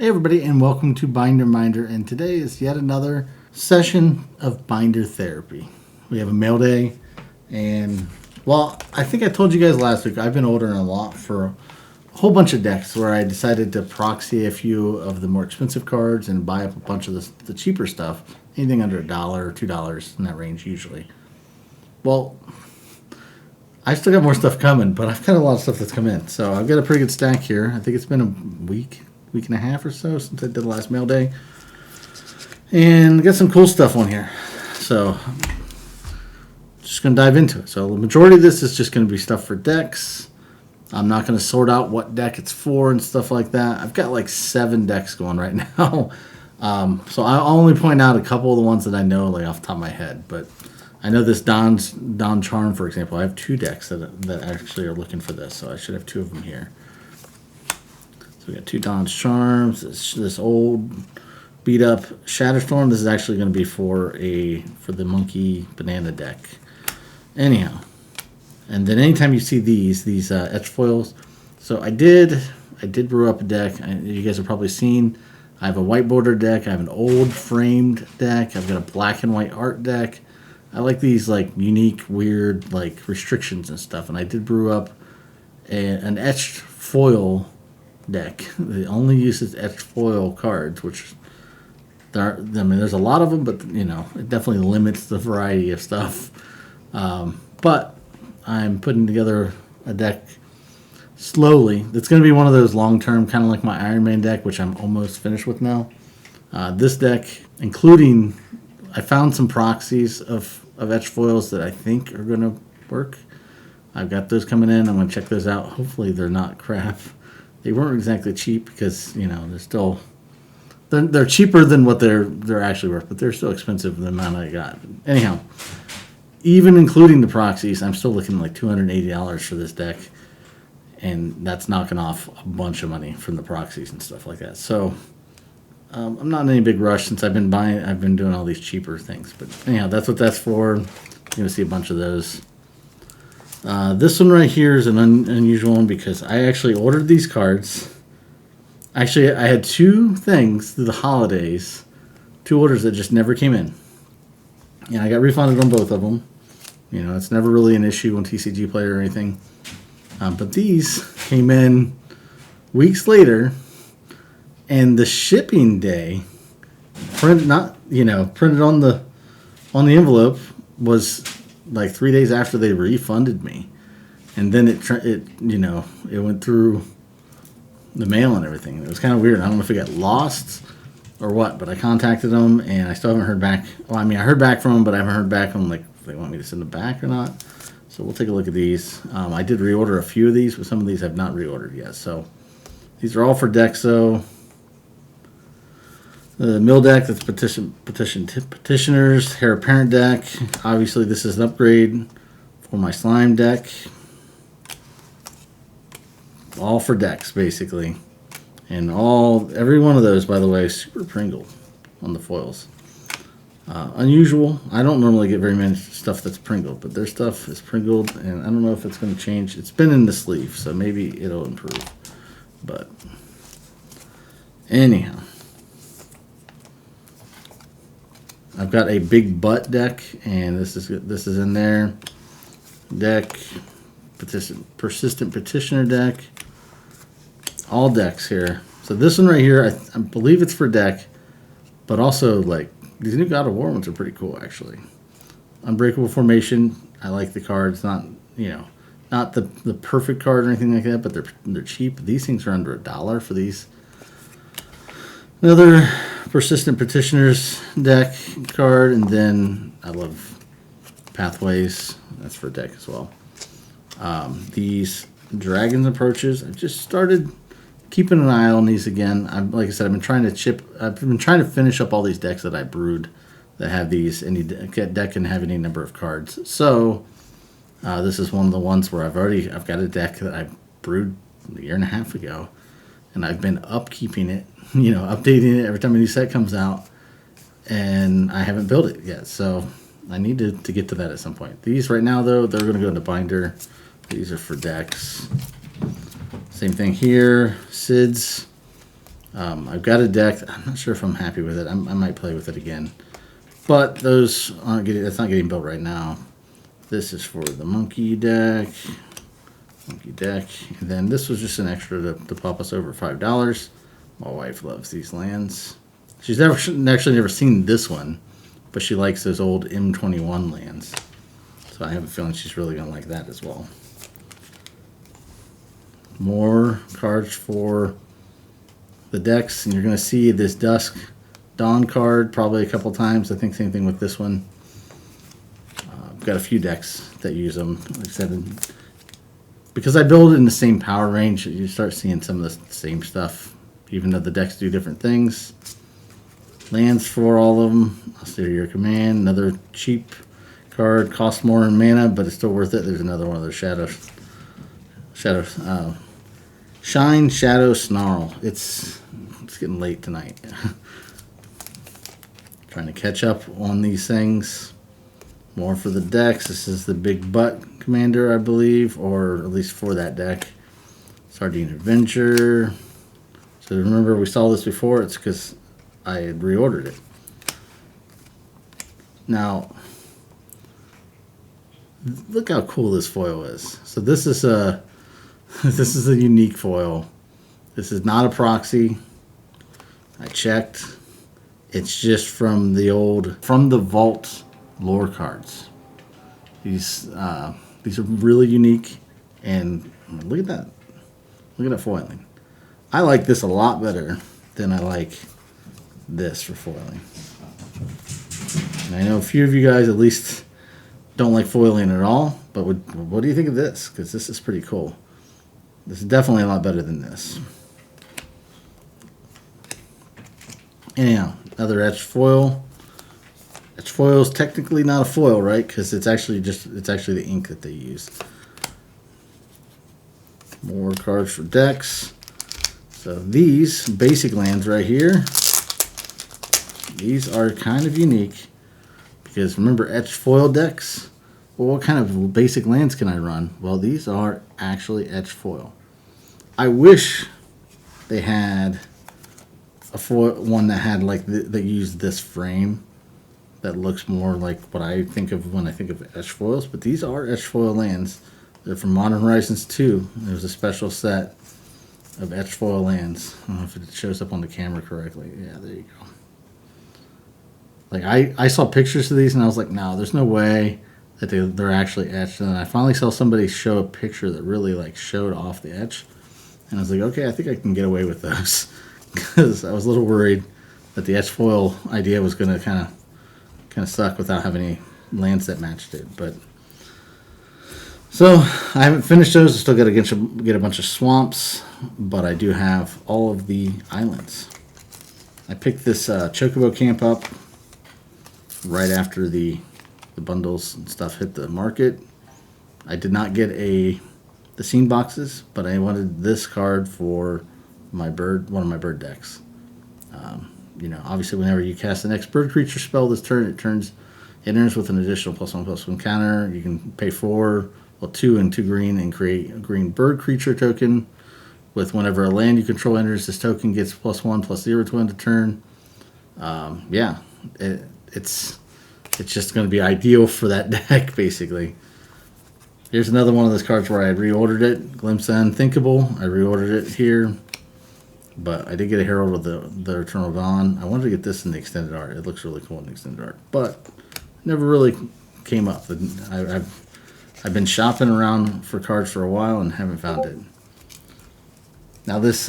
Hey everybody, and welcome to Binder Minder, and today is yet another session of binder therapy. We have a mail day, and well, I think I told you guys last week I've been ordering a lot for a whole bunch of decks where I decided to proxy a few of the more expensive cards and buy up a bunch of the cheaper stuff, anything under $1 or $2 in that range usually. Well, I still got more stuff coming, but I've got a lot of stuff that's come in, so I've got a pretty good stack here. I think it's been a week and a half or so since I did the last mail day. And got some cool stuff on here. So, just going to dive into it. So, the majority of this is just going to be stuff for decks. I'm not going to sort out what deck it's for and stuff like that. I've got like 7 decks going right now. So, I'll only point out a couple of the ones that I know like off the top of my head. But I know this Don Charm, for example. I have 2 decks that actually are looking for this. So, I should have 2 of them here. So we got 2 Don's Charms, this old beat up Shatterstorm. This is actually going to be for the Monkey Banana deck. Anyhow, and then anytime you see these etch foils, so I did brew up a deck. You guys have probably seen. I have a white border deck. I have an old framed deck. I've got a black and white art deck. I like these like unique, weird like restrictions and stuff. And I did brew up an etched foil deck. It only uses etched foil cards, which there's a lot of them, but it definitely limits the variety of stuff. But I'm putting together a deck slowly. It's going to be one of those long-term, kind of like my Iron Man deck, which I'm almost finished with now. This deck, including, I found some proxies of etched foils that I think are going to work. I've got those coming in. I'm going to check those out. Hopefully they're not crap. They weren't exactly cheap because they're cheaper than what they're actually worth, but they're still expensive for the amount I got. Anyhow, even including the proxies, I'm still looking like $280 for this deck, and that's knocking off a bunch of money from the proxies and stuff like that. So I'm not in any big rush since I've been doing all these cheaper things. But anyhow, that's what that's for. You're gonna see a bunch of those. This one right here is an unusual one because I actually ordered these cards. Actually, I had 2 things through the holidays, 2 orders that just never came in. And I got refunded on both of them. It's never really an issue on TCG Player or anything. But these came in weeks later, and the shipping day, printed on the envelope, was like 3 days after they refunded me, and then it went through the mail and everything. It was kind of weird. I don't know if it got lost or what, but I contacted them and I still haven't heard back. Well, I heard back from them, but I haven't heard back on like if they want me to send them back or not. So we'll take a look at these. I did reorder a few of these, but some of these I've not reordered yet. So these are all for decks though. The mill deck, that's petitioners, Heir Apparent deck. Obviously, this is an upgrade for my slime deck. All for decks, basically. And every one of those, by the way, super Pringle on the foils. Unusual. I don't normally get very many stuff that's Pringled, but their stuff is Pringled, and I don't know if it's going to change. It's been in the sleeve, so maybe it'll improve. But anyhow. I've got a big butt deck, and this is in there. Deck, persistent petitioner deck. All decks here. So this one right here, I believe it's for deck, but also like these new God of War ones are pretty cool actually. Unbreakable Formation. I like the cards. Not the perfect card or anything like that, but they're cheap. These things are under $1 for these. Another Persistent Petitioners deck card, and then I love Pathways. That's for deck as well. These Dragon's Approaches. I've just started keeping an eye on these again. Like I said, I've been trying to finish up all these decks that I brewed that have these. Any deck can have any number of cards. So this is one of the ones where I've got a deck that I brewed a year and a half ago, and I've been upkeeping it. Updating it every time a new set comes out, and I haven't built it yet, so I need to get to that at some point. These right now, though, they're going to go into binder. These are for decks. Same thing here. SIDS. I've got a deck. I'm not sure if I'm happy with it. I might play with it again. But those aren't getting. That's not getting built right now. This is for the monkey deck. Monkey deck. And then this was just an extra to pop us over $5. My wife loves these lands. She's actually never seen this one, but she likes those old M21 lands. So I have a feeling she's really going to like that as well. More cards for the decks, and you're going to see this Dusk Dawn card probably a couple times. I think same thing with this one. I've got a few decks that use them. Like I said, because I build in the same power range, you start seeing some of the same stuff, even though the decks do different things. Lands for all of them. I'll steer your command. Another cheap card, costs more in mana, but it's still worth it. There's another one of those Shine Shadow Snarl. It's getting late tonight. Trying to catch up on these things. More for the decks. This is the Big Butt Commander, I believe, or at least for that deck. Sardine Adventure. So remember, we saw this before. It's because I had reordered it. Now, look how cool this foil is. So this is a unique foil. This is not a proxy. I checked. It's just from the vault lore cards. These are really unique, and look at that. Look at that foiling. I like this a lot better than I like this for foiling. And I know a few of you guys at least don't like foiling at all, but what do you think of this? Because this is pretty cool. This is definitely a lot better than this. Anyhow, another etched foil. Etched foil is technically not a foil, right? Because it's actually the ink that they use. More cards for decks. So these basic lands right here, these are kind of unique because remember etched foil decks? Well, what kind of basic lands can I run? Well, these are actually etched foil. I wish they had a foil one that had like that used this frame that looks more like what I think of when I think of etched foils. But these are etched foil lands. They're from Modern Horizons 2. There's a special set of etched foil lands. I don't know if it shows up on the camera correctly. Yeah, there you go. Like I saw pictures of these and I was like, no, there's no way that they're actually etched. And then I finally saw somebody show a picture that really like showed off the etch. And I was like, okay, I think I can get away with those. Because I was a little worried that the etched foil idea was going to kind of suck without having any lands that matched it. But so I haven't finished those. I still got to get a bunch of swamps, but I do have all of the islands. I picked this Chocobo camp up right after the bundles and stuff hit the market. I did not get the scene boxes, but I wanted this card for one of my bird decks. Obviously whenever you cast the next bird creature spell this turn, it enters with an additional +1/+1 counter. You can pay 2 and 2 green and create a green bird creature token. With whenever a land you control enters, this token gets +1/+0 to end a turn. It's just going to be ideal for that deck, basically. Here's another one of those cards where I reordered it. Glimpse of Unthinkable. I reordered it here. But I did get a Herald of the Eternal Dawn. I wanted to get this in the extended art. It looks really cool in the extended art. But never really came up. I've been shopping around for cards for a while and haven't found it. Now this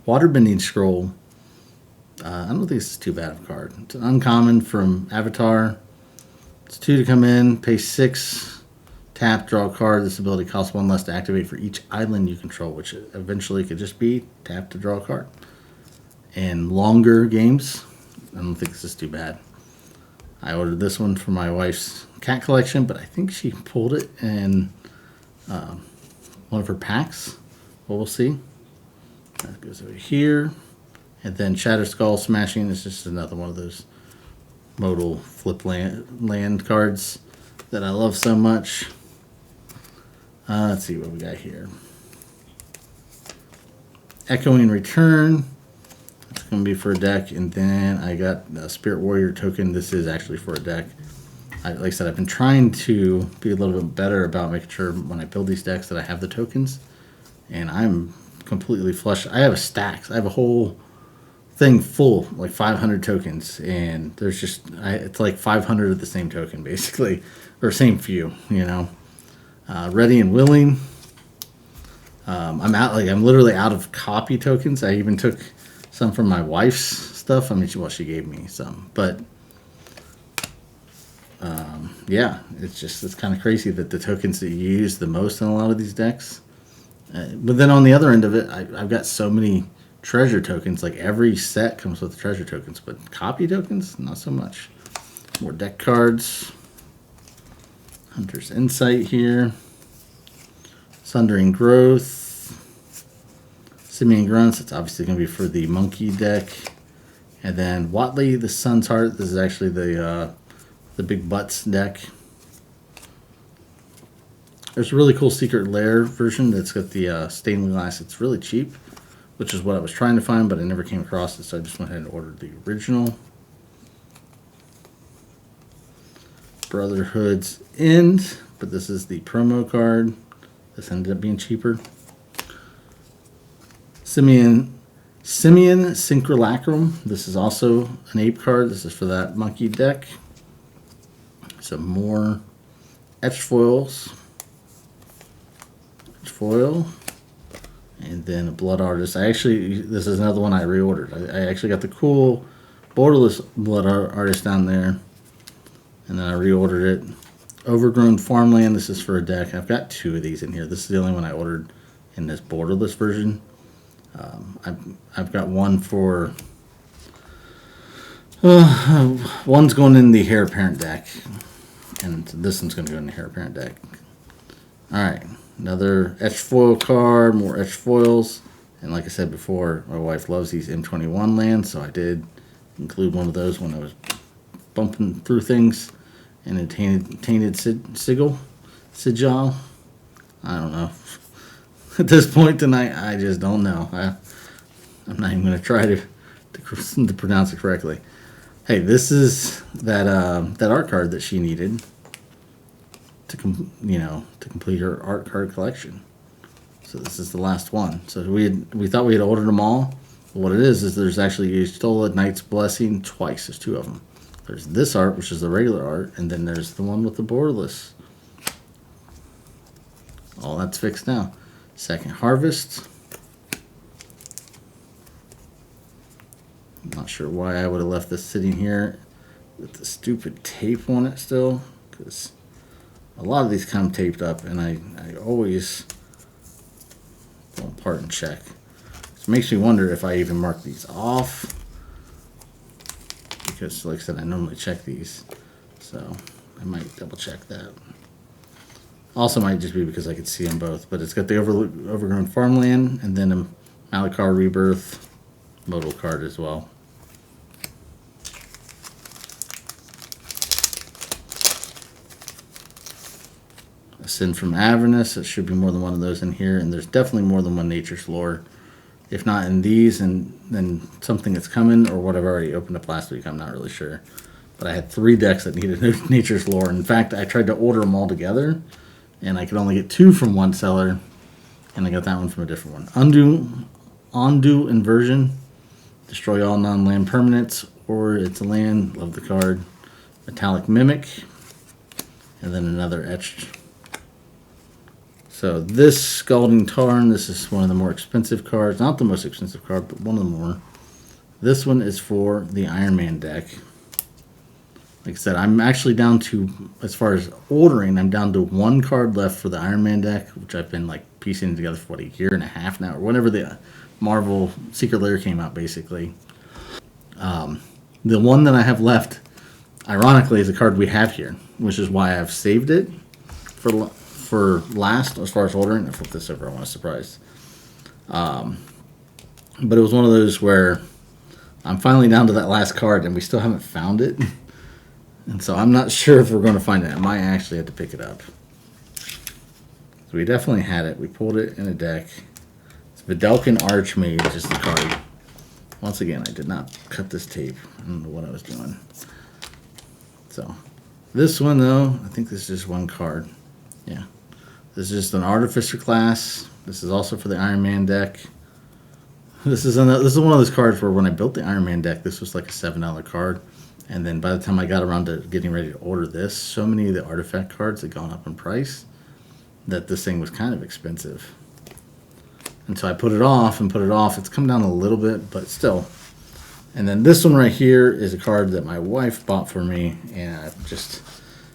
Waterbending Scroll, I don't think this is too bad of a card. It's an uncommon from Avatar. It's 2 to come in, pay 6, tap, draw a card. This ability costs 1 less to activate for each island you control, which eventually could just be tap to draw a card. And longer games, I don't think this is too bad. I ordered this one for my wife's cat collection, but I think she pulled it in one of her packs. Well, we'll see. That goes over here. And then Shatter Skull Smashing is just another one of those modal flip land cards that I love so much. Let's see what we got here. Echoing Return. It's going to be for a deck. And then I got a Spirit Warrior token. This is actually for a deck. Like I said, I've been trying to be a little bit better about making sure when I build these decks that I have the tokens. And I'm completely flush. I have stacks. I have a whole thing full, like 500 tokens. And there's just, it's like 500 of the same token, basically. Or same few, you know. Ready and Willing. I'm literally out of copy tokens. I even took some from my wife's stuff. I mean, she gave me some, but yeah, it's kind of crazy that the tokens that you use the most in a lot of these decks. But then on the other end of it, I've got so many treasure tokens. Like every set comes with treasure tokens, but copy tokens, not so much. More deck cards. Hunter's Insight here. Sundering Growth. Simian Grunts, it's obviously going to be for the Monkey deck. And then Watley, the Sun's Heart. This is actually the Big Butts deck. There's a really cool Secret Lair version that's got the stained glass. It's really cheap, which is what I was trying to find, but I never came across it, so I just went ahead and ordered the original. Brotherhood's End, but this is the promo card. This ended up being cheaper. Simian Synchrilacrum. This is also an ape card. This is for that monkey deck. Some more etched foils. Foil. And then a Blood Artist. This is another one I reordered. I actually got the cool borderless Blood Artist down there. And then I reordered it. Overgrown Farmland. This is for a deck. I've got 2 of these in here. This is the only one I ordered in this borderless version. I've got one for one's going in the Heir Apparent deck, and this one's going to go in the Heir Apparent deck. All right, another etched foil card, more etched foils, and like I said before, my wife loves these M21 lands, so I did include one of those when I was bumping through things. And a tainted sigil. I don't know. At this point tonight, I just don't know. I'm not even going to try to pronounce it correctly. Hey, this is that art card that she needed to complete her art card collection. So this is the last one. So we thought we had ordered them all. But what it is there's actually Y'shtola Knight's Blessing twice. There's 2 of them. There's this art, which is the regular art, and then there's the one with the borderless. All that's fixed now. Second Harvest. I'm not sure why I would have left this sitting here with the stupid tape on it still, because a lot of these come taped up, and I always pull them apart and check. So it makes me wonder if I even mark these off, because like I said, I normally check these, so I might double check that. Also might just be because I could see them both, but it's got the Overgrown Farmland and then a Malakar Rebirth modal card as well. Ascend from Avernus. There should be more than one of those in here, and there's definitely more than one Nature's Lore. If not in these, and then something that's coming, or what I've already opened up last week, I'm not really sure. But I had 3 decks that needed Nature's Lore. In fact, I tried to order them all together, and I could only get 2 from one seller, and I got that one from a different one. Undo Inversion. Destroy all non-land permanents, or it's a land. Love the card. Metallic Mimic. And then another etched. So this Scalding Tarn, this is one of the more expensive cards. Not the most expensive card, but one of the more. This one is for the Iron Man deck. Like I said, I'm actually down to, as far as ordering, I'm down to 1 card left for the Iron Man deck, which I've been like piecing together for a year and a half now, or whenever the Marvel Secret Lair came out, basically. The one that I have left, ironically, is a card we have here, which is why I've saved it for last as far as ordering. I flipped this over, I was surprised. But it was one of those where I'm finally down to that last card and we still haven't found it. And so I'm not sure if we're going to find it. I might actually have to pick it up. So we definitely had it. We pulled it in a deck. It's Vidalcan Archmage is the card. Once again, I did not cut this tape. I don't know what I was doing. So, this one though, I think this is just one card. Yeah. This is just an Artificer class. This is also for the Iron Man deck. This is one of those cards where when I built the Iron Man deck, this was like a $7 card. And then by the time I got around to getting ready to order this, so many of the artifact cards had gone up in price that this thing was kind of expensive. And so I put it off and put it off. It's come down a little bit, but still. And then this one right here is a card that my wife bought for me. And I've just,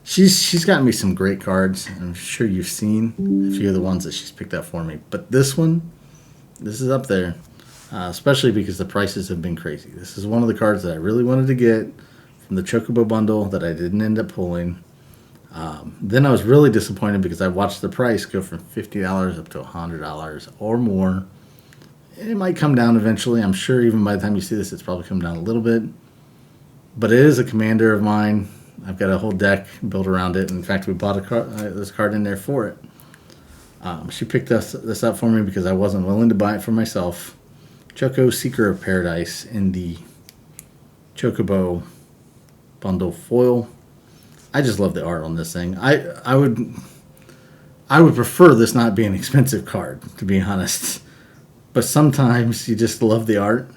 she's gotten me some great cards. I'm sure you've seen a few of the ones that she's picked up for me. But this one, this is up there. Especially because the prices have been crazy. This is one of the cards that I really wanted to get from the Chocobo bundle that I didn't end up pulling. Then I was really disappointed because I watched the price go from $50 up to $100 or more. It might come down eventually. I'm sure even by the time you see this, it's probably come down a little bit. But it is a commander of mine. I've got a whole deck built around it. In fact, we bought this card in there for it. She picked this up for me because I wasn't willing to buy it for myself. Choco Seeker of Paradise in the Chocobo bundle foil. I just love the art on this thing. I would prefer this not be an expensive card, to be honest. But sometimes you just love the art.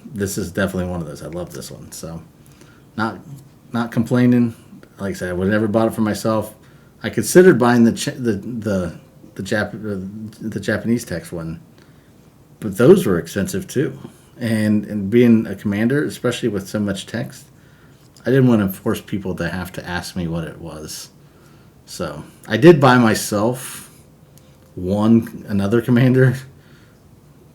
This is definitely one of those. I love this one. So not complaining. Like I said, I would have never bought it for myself. I considered buying the Japanese text one. But those were expensive too. And being a commander, especially with so much text, I didn't want to force people to have to ask me what it was. So I did buy myself another commander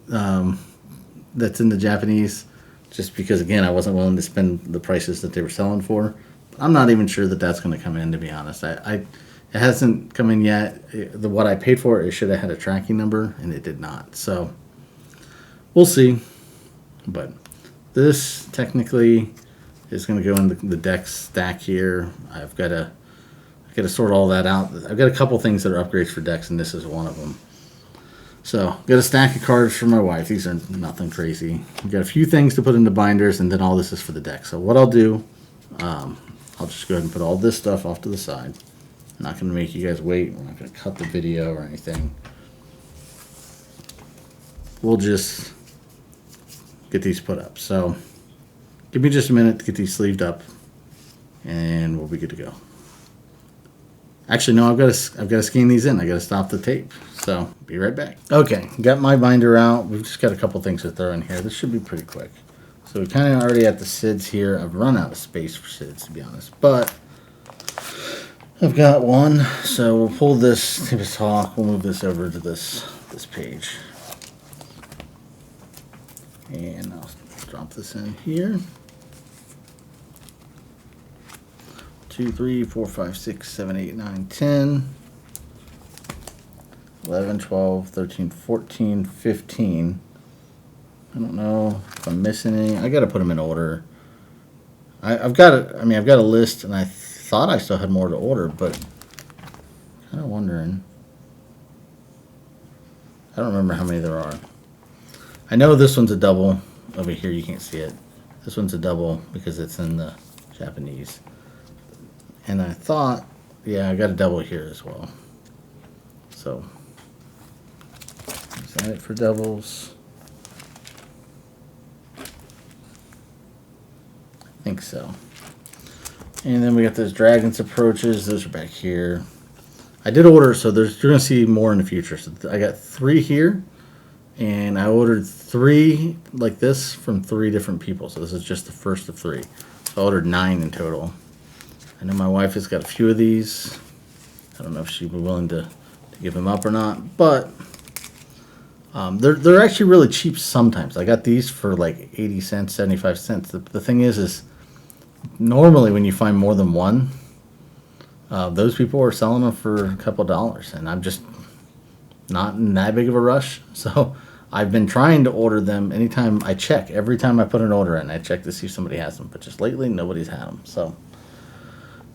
that's in the Japanese, just because, again, I wasn't willing to spend the prices that they were selling for. But I'm not even sure that that's going to come in, to be honest. It hasn't come in yet. What I paid for it should have had a tracking number, and it did not. So we'll see. But this technically is going to go in the deck stack here. I've got to sort all that out. I've got a couple things that are upgrades for decks, and this is one of them. So, got a stack of cards for my wife. These are nothing crazy. I've got a few things to put into binders, and then all this is for the deck. So what I'll do, I'll just go ahead and put all this stuff off to the side. I'm not going to make you guys wait. We're not going to cut the video or anything. We'll just get these put up. So give me just a minute to get these sleeved up, and we'll be good to go. Actually, no, I've got to scan these in. I got to stop the tape. So be right back. Okay, got my binder out. We've just got a couple things to throw in here. This should be pretty quick. So we kind of already at the SIDS here. I've run out of space for SIDS, to be honest, but I've got one. So we'll pull this to talk. We'll move this over to this page. And I'll drop this in here. 2, 3, 4, 5, 6, 7, 8, 9, 10, 11, 12, 13, 14, 15. I don't know if I'm missing any. I got to put them in order. I've got a list, and I thought I still had more to order, but kind of wondering. I don't remember how many there are. I know this one's a double. Over here, you can't see it. This one's a double because it's in the Japanese. And I thought, yeah, I got a double here as well. So, is that it for doubles? I think so. And then we got those Dragons Approaches. Those are back here. I did order, so you're going to see more in the future. So I got 3 here. And I ordered 3 like this from 3 different people. So this is just the first of 3. So I ordered 9 in total. I know my wife has got a few of these. I don't know if she'd be willing to give them up or not. But they're actually really cheap sometimes. I got these for like 80 cents, 75 cents. The thing is normally when you find more than one, those people are selling them for a couple dollars. And I'm just not in that big of a rush. So I've been trying to order them anytime I check. Every time I put an order in, I check to see if somebody has them. But just lately, nobody's had them. So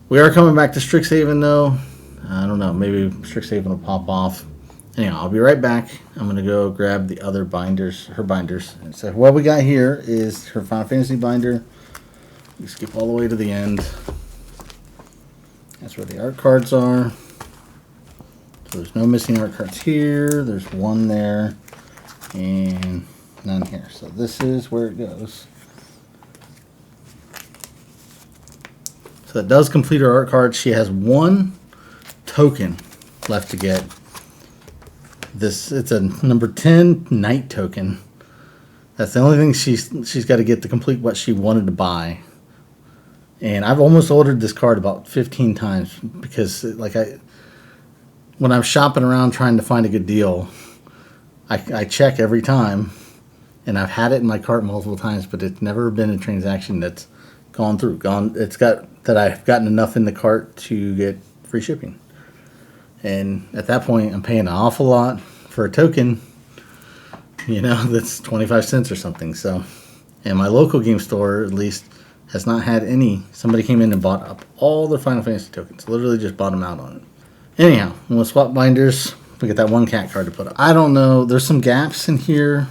we are coming back to Strixhaven, though. I don't know. Maybe Strixhaven will pop off. Anyhow, I'll be right back. I'm going to go grab the other binders, her binders. And so what we got here is her Final Fantasy binder. We skip all the way to the end. That's where the art cards are. So there's no missing art cards here. There's one there and none here. So this is where it goes. So it does complete her art card. She has one token left to get. This, it's a number 10 Knight token. That's the only thing she's got to get to complete what she wanted to buy. And I've almost ordered this card about 15 times because when I'm shopping around trying to find a good deal, I check every time, and I've had it in my cart multiple times, but it's never been a transaction that's gone through. It's got that I've gotten enough in the cart to get free shipping. And at that point, I'm paying an awful lot for a token, that's 25 cents or something. So, and my local game store, at least, has not had any. Somebody came in and bought up all the Final Fantasy tokens. Literally just bought them out on it. Anyhow, we'll swap binders. We get that one cat card to put up. I don't know. There's some gaps in here.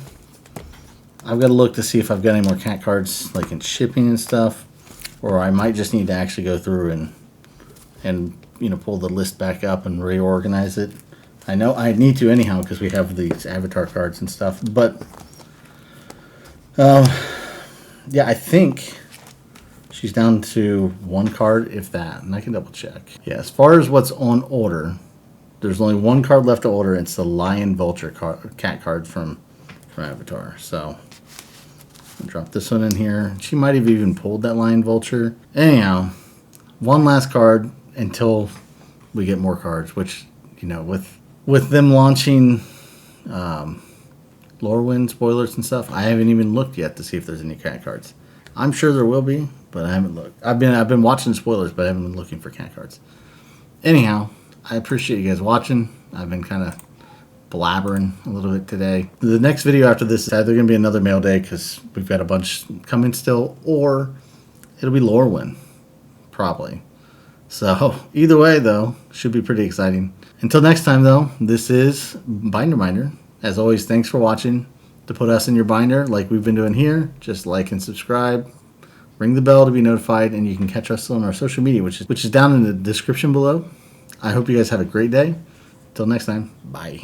I've got to look to see if I've got any more cat cards, like in shipping and stuff. Or I might just need to actually go through and pull the list back up and reorganize it. I know I need to anyhow because we have these avatar cards and stuff. But yeah, I think she's down to one card, if that, and I can double check. Yeah, as far as what's on order, there's only one card left to order. It's the Lion Vulture cat card from Avatar. So I'll drop this one in here. She might have even pulled that Lion Vulture. Anyhow, one last card until we get more cards, which, with them launching Lorwyn spoilers and stuff, I haven't even looked yet to see if there's any cat cards. I'm sure there will be, but I haven't looked. I've been watching spoilers, but I haven't been looking for cat cards. Anyhow, I appreciate you guys watching. I've been kind of blabbering a little bit today. The next video after this is either going to be another mail day because we've got a bunch coming still, or it'll be Lorwyn, probably. So either way, though, should be pretty exciting. Until next time, though, this is Binder Minder. As always, thanks for watching. To put us in your binder like we've been doing here, just like and subscribe. Ring the bell to be notified, and you can catch us on our social media, which is down in the description below. I hope you guys have a great day. Till next time, bye.